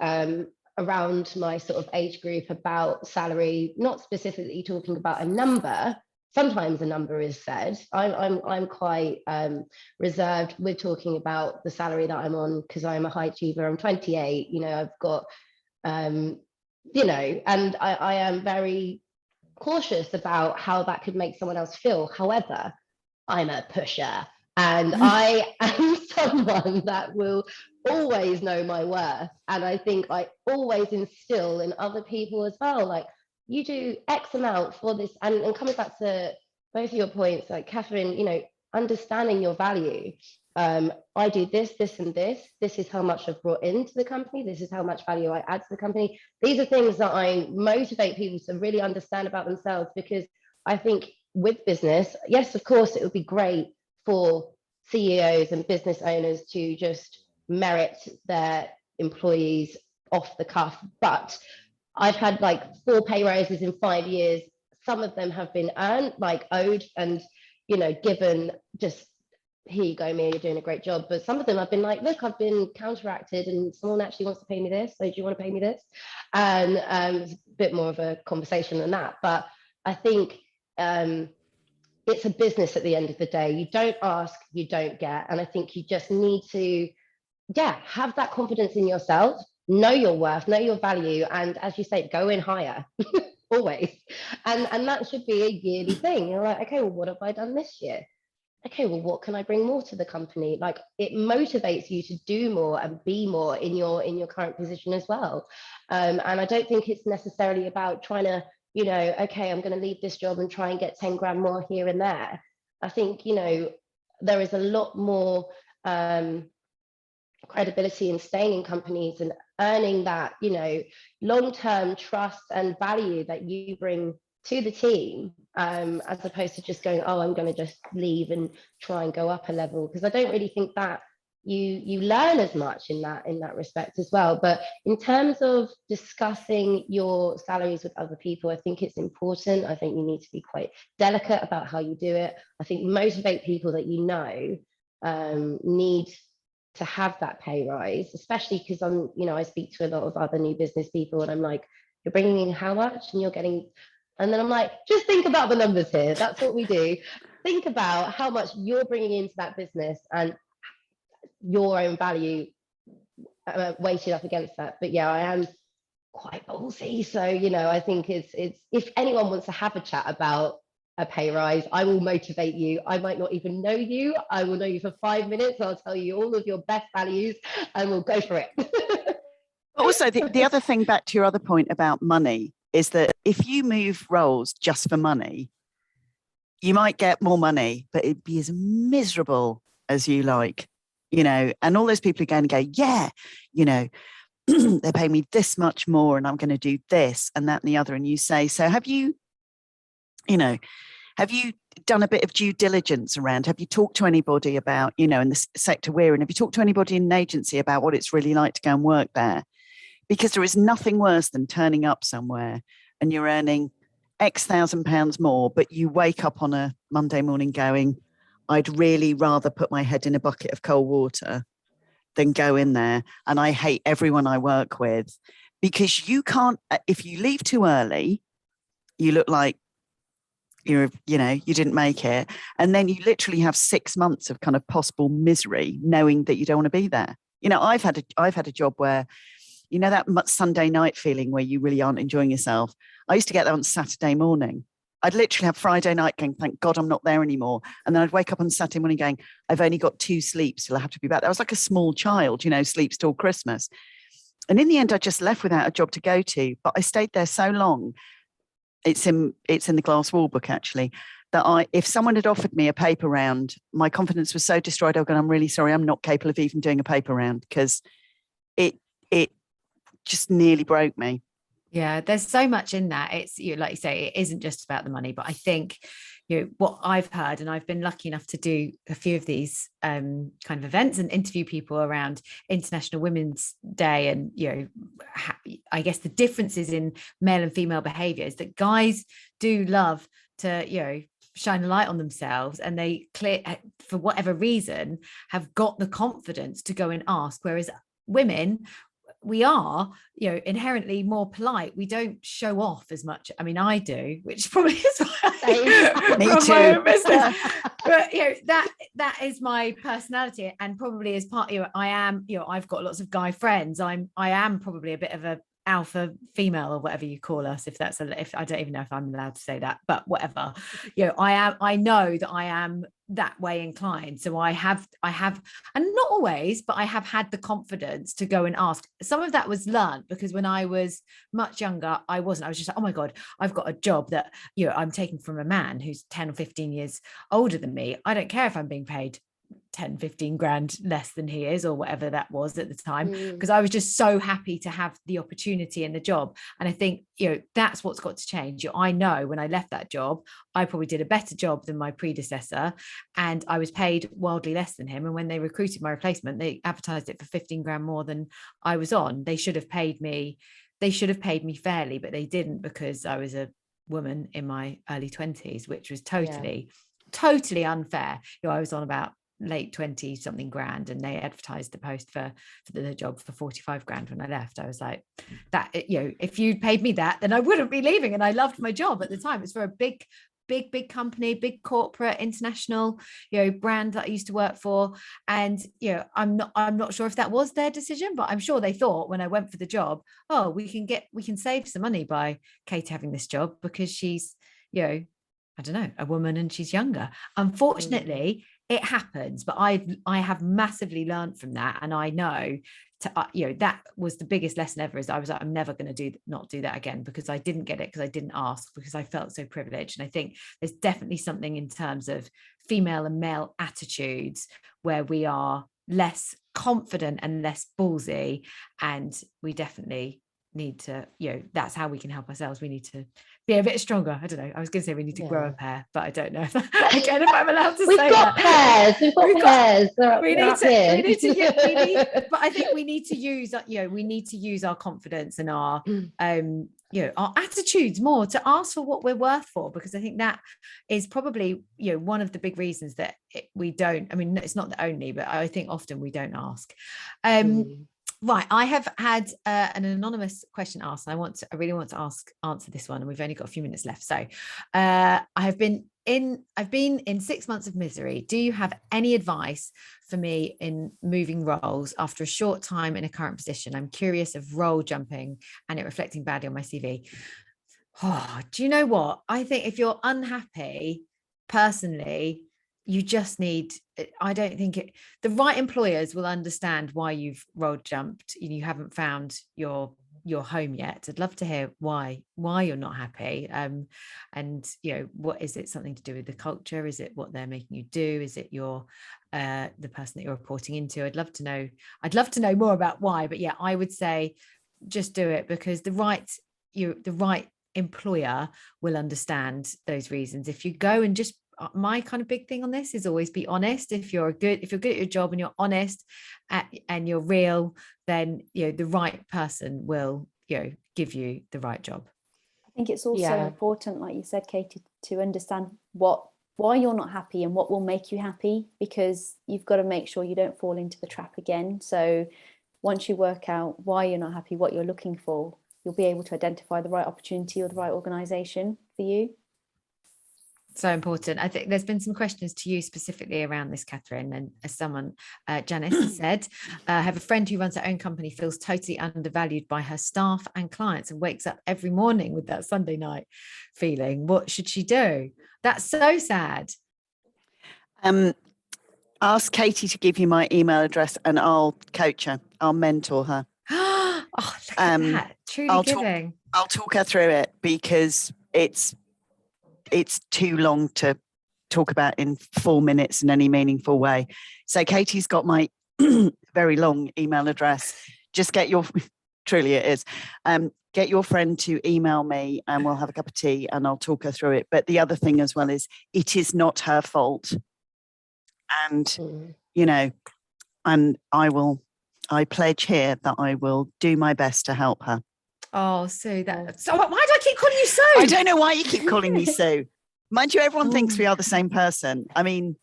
around my sort of age group about salary, not specifically talking about a number. Sometimes a number is said. I'm quite reserved with talking about the salary that I'm on, because I'm a high achiever. I'm 28. You know, I've got, you know, and I am very cautious about how that could make someone else feel. However, I'm a pusher. And I am someone that will always know my worth. And I think I always instill in other people as well, like, you do X amount for this. And coming back to both of your points, like Kathryn, you know, understanding your value. I do this, and this. This is how much I've brought into the company. This is how much value I add to the company. These are things that I motivate people to really understand about themselves, because I think with business, yes, of course, it would be great for CEOs and business owners to just merit their employees off the cuff. But I've had like 4 pay rises in 5 years. Some of them have been earned, like owed, and, you know, given just, here you go, Mia, you're doing a great job. But some of them I've been like, look, I've been counteracted and someone actually wants to pay me this. So do you want to pay me this? And it's a bit more of a conversation than that. But I think it's a business at the end of the day. You don't ask, you don't get. And I think you just need to, have that confidence in yourself, know your worth, know your value. And as you say, go in higher, always. And that should be a yearly thing. You're like, okay, well, what have I done this year? Okay, well, what can I bring more to the company? Like, it motivates you to do more and be more in your current position as well. And I don't think it's necessarily about trying to, you know, okay, I'm going to leave this job and try and get 10 grand more here and there. I think, you know, there is a lot more credibility in staying in companies earning that, you know, long-term trust and value that you bring to the team, as opposed to just going, oh, I'm going to just leave and try and go up a level, because I don't really think that you learn as much in that respect as well. But in terms of discussing your salaries with other people, I think it's important. I think you need to be quite delicate about how you do it. I think motivate people that you know need to have that pay rise, especially because I speak to a lot of other new business people, and I'm like, you're bringing in how much, and you're getting, and then I'm like, just think about the numbers here. That's what we do. Think about how much you're bringing into that business and your own value weighted up against that. But yeah, I am quite ballsy, so I think it's if anyone wants to have a chat about a pay rise, I will motivate you. I might not even know you. I will know you for 5 minutes. I'll tell you all of your best values and we'll go for it. Also, the other thing, back to your other point about money, is that if you move roles just for money, you might get more money, but it'd be as miserable as you like, and all those people are going to go, yeah, they're paying me this much more and I'm going to do this and that and the other. And you say, so have you done a bit of due diligence around, have you talked to anybody about, in the sector we're in, have you talked to anybody in an agency about what it's really like to go and work there? Because there is nothing worse than turning up somewhere and you're earning X £1,000s more, but you wake up on a Monday morning going, I'd really rather put my head in a bucket of cold water than go in there. And I hate everyone I work with, because you can't, if you leave too early, you look like you didn't make it. And then you literally have 6 months of kind of possible misery, knowing that you don't want to be there. I've had a job where, that Sunday night feeling where you really aren't enjoying yourself. I used to get that on Saturday morning. I'd literally have Friday night going, thank God I'm not there anymore. And then I'd wake up on Saturday morning going, I've only got 2 sleeps till I have to be back. I was like a small child, sleeps till Christmas. And in the end, I just left without a job to go to. But I stayed there so long. It's in the Glass Wall book, actually, that if someone had offered me a paper round, my confidence was so destroyed. I was going, I'm really sorry, I'm not capable of even doing a paper round, because it just nearly broke me. Yeah, there's so much in that. It's, like you say, it isn't just about the money, but I think, what I've heard, and I've been lucky enough to do a few of these kind of events and interview people around International Women's Day, and, I guess the differences in male and female behavior is that guys do love to, shine a light on themselves, and they for whatever reason, have got the confidence to go and ask, whereas women, we are, inherently more polite. We don't show off as much. I mean, I do, which probably is why me too. But that is my personality, and probably as part, I am, I've got lots of guy friends. I am probably a bit of a alpha female, or whatever you call us, if I don't even know if I'm allowed to say that, but whatever. I know that I am that way inclined, so I have, and not always, but I have had the confidence to go and ask. Some of that was learned, because when I was much younger, I was just like, oh my God, I've got a job that I'm taking from a man who's 10 or 15 years older than me. I don't care if I'm being paid 10-15 grand less than he is, or whatever that was at the time, because I was just so happy to have the opportunity and the job. And I think that's what's got to change. I know when I left that job, I probably did a better job than my predecessor, and I was paid wildly less than him. And when they recruited my replacement, they advertised it for 15 grand more than I was on. They should have paid me fairly, but they didn't, because I was a woman in my early 20s, which was totally unfair. I was on about late 20 something grand, and they advertised the post for the job for 45 grand when I left. I was like, that, if you'd paid me that, then I wouldn't be leaving. And I loved my job at the time. It's for a big company, big corporate international brand that I used to work for. And I'm not sure if that was their decision, but I'm sure they thought when I went for the job, oh, we can save some money by Kate having this job, because she's I don't know, a woman, and she's younger. Unfortunately, it happens, but I have massively learned from that, and I know that was the biggest lesson ever. Is I was like, I'm never going to not do that again, because I didn't get it, because I didn't ask, because I felt so privileged. And I think there's definitely something in terms of female and male attitudes where we are less confident and less ballsy, and we definitely need to, that's how we can help ourselves. We need to be a bit stronger. I don't know, I was going to say we need to grow a pair, but I don't know if I'm allowed to say that. We've got pairs. We need to, but I think we need to use, we need to use our confidence and our our attitudes more to ask for what we're worth for, because I think that is probably one of the big reasons that we don't, I mean, it's not the only, but I think often we don't ask. Right, I have had an anonymous question asked, and I really want to answer this one, and we've only got a few minutes left. So I've been in 6 months of misery. Do you have any advice for me in moving roles after a short time in a current position? I'm curious of role jumping and it reflecting badly on my CV. Oh, do you know what? I think if you're unhappy, personally, you just need, I don't think the right employers will understand why you've role jumped. You haven't found your home yet. I'd love to hear why you're not happy. And what is it? Something to do with the culture? Is it what they're making you do? Is it the person that you're reporting into? I'd love to know more about why. But yeah, I would say just do it, because the right employer will understand those reasons. If you go and just, my kind of big thing on this is always be honest. If you're good at your job and you're honest and you're real, then the right person will give you the right job. I think it's also important, like you said, Katie, to understand why you're not happy and what will make you happy, because you've got to make sure you don't fall into the trap again. So once you work out why you're not happy, what you're looking for, you'll be able to identify the right opportunity or the right organisation for you. So important. I think there's been some questions to you specifically around this, Kathryn, and as someone, Janice said, I have a friend who runs her own company, feels totally undervalued by her staff and clients, and wakes up every morning with that Sunday night feeling. What should she do? That's so sad. Ask Katie to give you my email address and I'll coach her. I'll mentor her. Oh, look at that. Truly giving. I'll talk her through it, because it's too long to talk about in 4 minutes in any meaningful way. So Katie's got my very long email address. Just get truly it is. Get your friend to email me and we'll have a cup of tea and I'll talk her through it. But the other thing as well is it is not her fault. And, and I pledge here that I will do my best to help her. Oh, Sue, so why do I keep calling you Sue? I don't know why you keep calling me Sue. Mind you, everyone thinks we are the same person. I mean,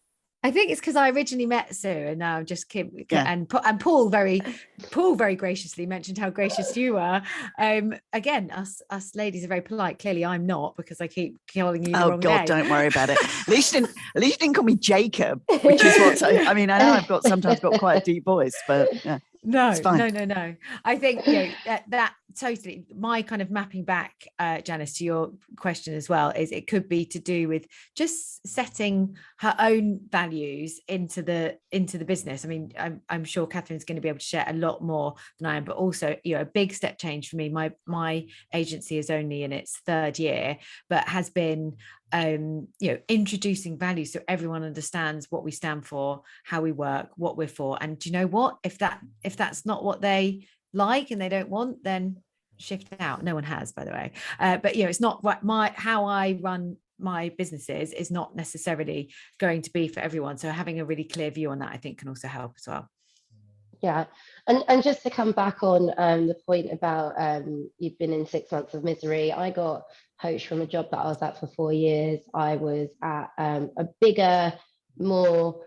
I think it's because I originally met Sue, and now I'm just Kim. Yeah. And Paul very graciously mentioned how gracious you are. Again, us ladies are very polite. Clearly, I'm not, because I keep calling you the wrong name. Don't worry about it. At least you didn't call me Jacob, which is what. I mean, I know I've sometimes got quite a deep voice, but yeah. No. I think that totally, my kind of mapping back, Janice, to your question as well, is it could be to do with just setting her own values into the business. I mean, I'm sure Kathryn's going to be able to share a lot more than I am, but also, a big step change for me. My agency is only in its 3rd year, but has been introducing values so everyone understands what we stand for, how we work, what we're for. And do you know what, if that's not what they like and they don't want, then shift out. No one has, by the way, but it's not right. How I run my businesses is not necessarily going to be for everyone, so having a really clear view on that, I think, can also help as well. Yeah, and just to come back on the point about you've been in 6 months of misery, I got poached from a job that I was at for 4 years. I was at a bigger, more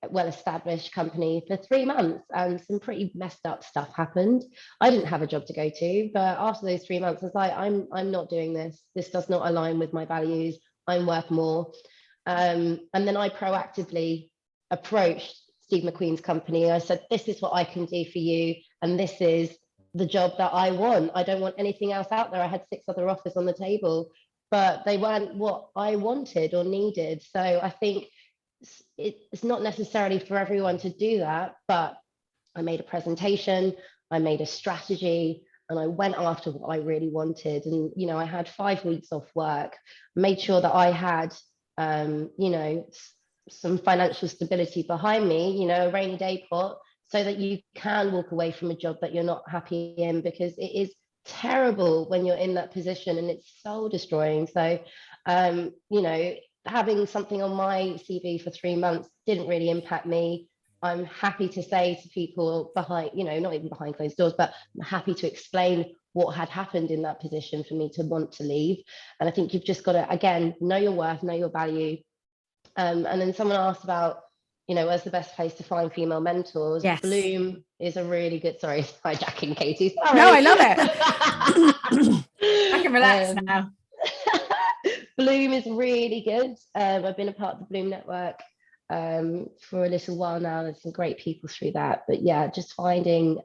well-established company for 3 months, and some pretty messed up stuff happened. I didn't have a job to go to, but after those 3 months, I was like, I'm not doing this. This does not align with my values. I'm worth more. And then I proactively approached Steve McQueen's company. I said, this is what I can do for you, and this is the job that I want. I don't want anything else out there. I had 6 other offers on the table, but they weren't what I wanted or needed. So I think it's not necessarily for everyone to do that, but I made a presentation, I made a strategy, and I went after what I really wanted. And, I had 5 weeks off work, made sure that I had, some financial stability behind me, you know, a rainy day pot, so that you can walk away from a job that you're not happy in, because it is terrible when you're in that position and it's soul destroying. So, you know, having something on my CV for 3 months didn't really impact me. I'm happy to say to people behind, you know, not even behind closed doors, but I'm happy to explain what had happened in that position for me to want to leave. And I think you've just got to, again, know your worth, know your value. And then someone asked about, you know, where's the best place to find female mentors? Yes. Bloom is a really good, sorry, hijacking Katie. Sorry. No, I love it. I can relax now. Bloom is really good. I've been a part of the Bloom network for a little while now. There's some great people through that. But yeah, just finding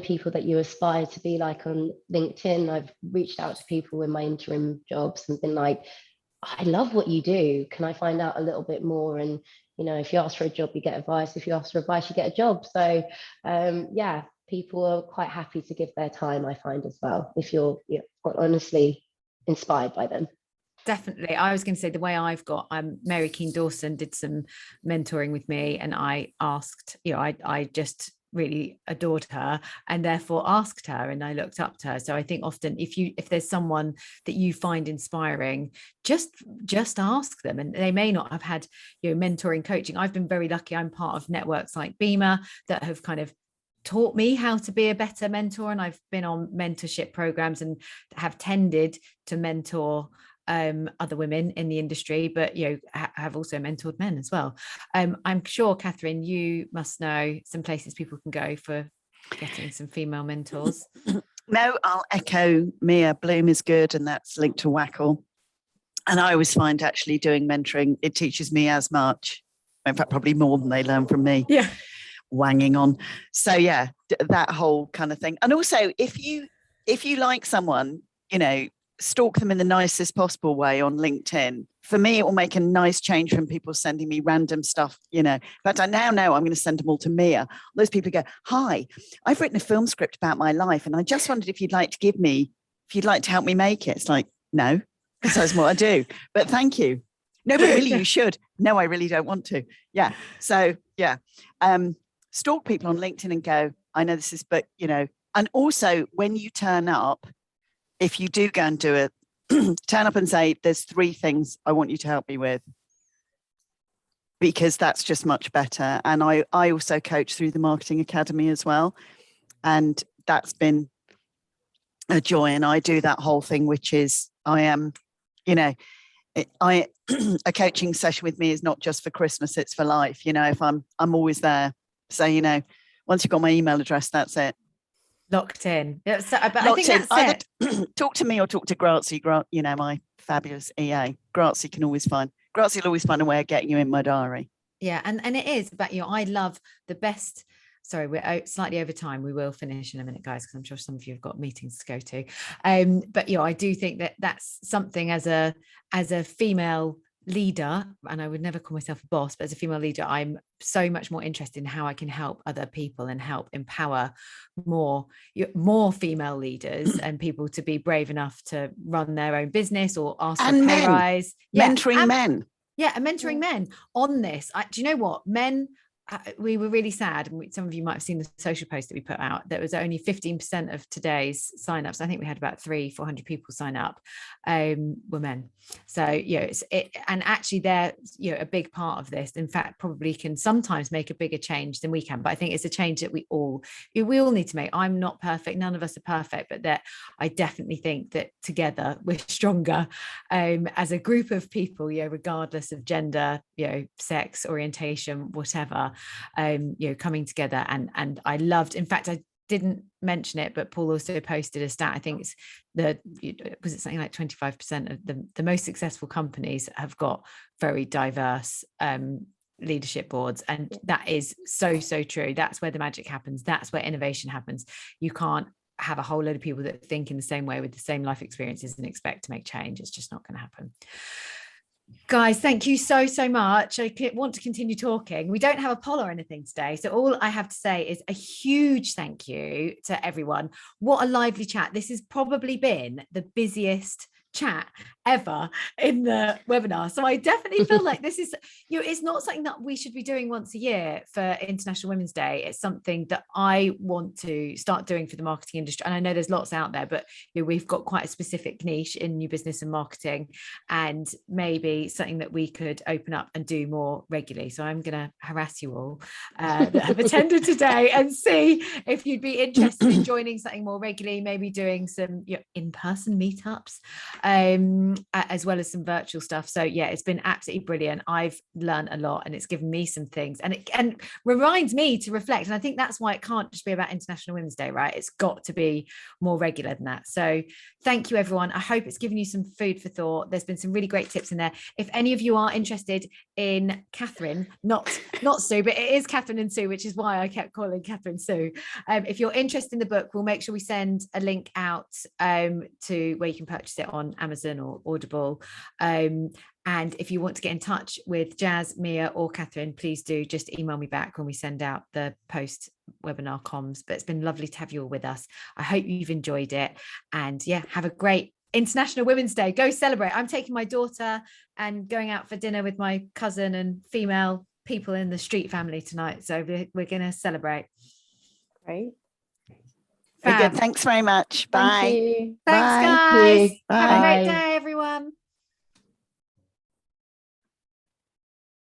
people that you aspire to be like on LinkedIn. I've reached out to people in my interim jobs and been like, I love what you do. Can I find out a little bit more? And, you know, if you ask for a job, you get advice. If you ask for advice, you get a job. So, yeah, people are quite happy to give their time, I find, as well, if you're honestly inspired by them. Definitely. I was going to say the way I've got, Mary Keane Dawson did some mentoring with me, and I asked, you know, I just really adored her and therefore asked her, and I looked up to her. So I think often if there's someone that you find inspiring, just ask them. And they may not have had, you know, mentoring coaching. I've been very lucky. I'm part of networks like Beamer that have kind of taught me how to be a better mentor, and I've been on mentorship programs and have tended to mentor other women in the industry, but you know, have also mentored men as well. I'm sure, Kathryn, you must know some places people can go for getting some female mentors. No, I'll echo Mia. Bloom is good, and that's linked to Wackle. And I always find actually doing mentoring, it teaches me as much, in fact, probably more than they learn from me. Yeah. Wanging on. So yeah, that whole kind of thing. And also, if you like someone, you know, stalk them in the nicest possible way on LinkedIn. For me, it will make a nice change from people sending me random stuff, you know. But I now know I'm going to send them all to Mia. Those people go, hi, I've written a film script about my life, and I just wondered if you'd like to help me make it. It's like, no, because that's what I do. But thank you. No, but really, you should. No, I really don't want to. Yeah. So yeah. Stalk people on LinkedIn and go, I know this is, but you know, and also when you turn up, if you do go and do it, turn up and say, there's 3 things I want you to help me with, because that's just much better. And I also coach through the Marketing Academy as well. And that's been a joy. And I do that whole thing, which is I am, you know, a coaching session with me is not just for Christmas, it's for life. You know, if I'm always there. So, you know, once you've got my email address, that's it. Locked in. So, but Locked I think that's it. Talk to me or talk to Grazie, you know, my fabulous EA. Grazie will always find a way of getting you in my diary. Yeah, and it is, but you know, I love the best. Sorry, we're slightly over time. We will finish in a minute, guys, because I'm sure some of you have got meetings to go to. But you know, I do think that that's something as a female leader, and I would never call myself a boss, but as a female leader, I'm so much more interested in how I can help other people and help empower more female leaders and people to be brave enough to run their own business or ask for a pay rise. Mentoring men. Yeah, and mentoring men on this. Do you know what? Men, we were really sad. Some of you might have seen the social post that we put out. That was only 15% of today's signups. I think we had about 300-400 people sign up, were men. So, you know, and actually they're, you know, a big part of this. In fact, probably can sometimes make a bigger change than we can. But I think it's a change that we all need to make. I'm not perfect. None of us are perfect, but that I definitely think that together we're stronger as a group of people, you know, regardless of gender, you know, sex, orientation, whatever. You know, coming together, and I loved, in fact, I didn't mention it, but Paul also posted a stat. I think it's was it something like 25% of the most successful companies have got very diverse leadership boards, and that is so true. That's where the magic happens. That's where innovation happens. You can't have a whole load of people that think in the same way with the same life experiences and expect to make change. It's just not going to happen. Guys, thank you so much. I want to continue talking. We don't have a poll or anything today, so all I have to say is a huge thank you to everyone. What a lively chat. This has probably been the busiest chat ever in the webinar. So I definitely feel like this is, it's not something that we should be doing once a year for International Women's Day. It's something that I want to start doing for the marketing industry. And I know there's lots out there, but we've got quite a specific niche in new business and marketing, and maybe something that we could open up and do more regularly. So I'm going to harass you all that have attended today and see if you'd be interested in joining something more regularly, maybe doing some in-person meetups, as well as some virtual stuff. So yeah, it's been absolutely brilliant. I've learned a lot, and it's given me some things, and it reminds me to reflect. And I think that's why it can't just be about International Women's Day, right? It's got to be more regular than that. So thank you, everyone. I hope it's given you some food for thought. There's been some really great tips in there. If any of you are interested in Kathryn, not Sue, but it is Kathryn and Sue, which is why I kept calling Kathryn Sue. If you're interested in the book, we'll make sure we send a link out to where you can purchase it on Amazon or Audible. And if you want to get in touch with Jazz, Mia, or Kathryn, please do just email me back when we send out the post webinar comms. But it's been lovely to have you all with us. I hope you've enjoyed it, and yeah, have a great International Women's Day. Go celebrate. I'm taking my daughter and going out for dinner with my cousin and female people in the Street family tonight. So we're going to celebrate. Great. Very good. Thanks very much. Bye. Thank you. Thanks, Bye. guys. Bye. Have a great Bye. day, everyone.